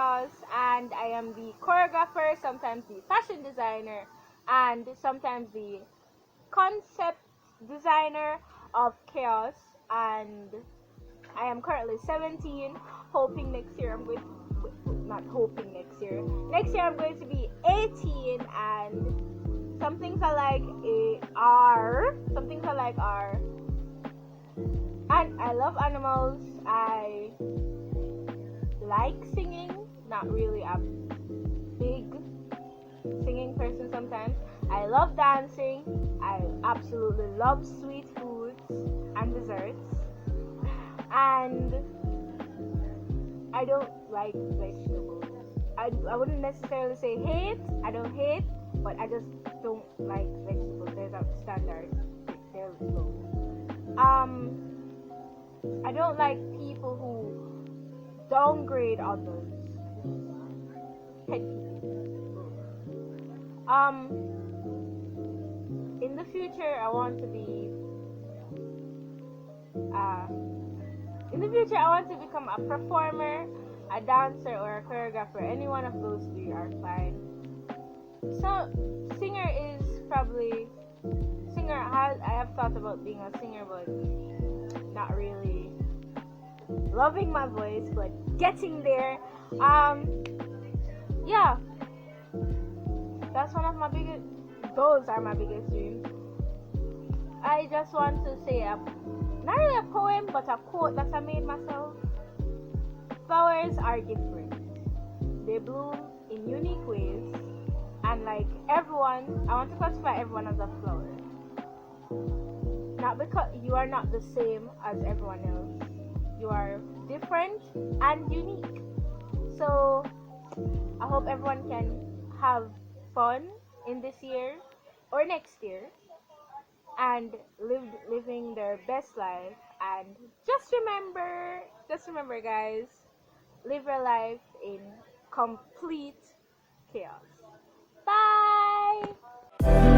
chaos, and I am the choreographer, sometimes the fashion designer, and sometimes the concept designer of chaos. And I am currently 17, hoping next year I'm going to, not hoping next year I'm going to be 18, and some things I like are, and I love animals. I like singing, not really a big singing person sometimes. I love dancing. I absolutely love sweet foods and desserts. And I don't like vegetables. I wouldn't necessarily say hate. I don't hate, but I just don't like vegetables. There's a standard. They're low. I don't like people who downgrade others. Pet peeve. In the future, I want to be. In the future, I want to become a performer, a dancer, or a choreographer. Any one of those three are fine. So, singer is probably I have thought about being a singer, but not really loving my voice, but getting there. Yeah, that's one of my biggest. Those are my biggest dreams. I just want to say not really a poem, but a quote that I made myself. Flowers are different. They bloom in unique ways, and like everyone, I want to classify everyone as a flower. Not because you are not the same as everyone else. You are different and unique. So I hope everyone can have fun in this year or next year and living their best life. And just remember guys, live your life in complete chaos. Bye.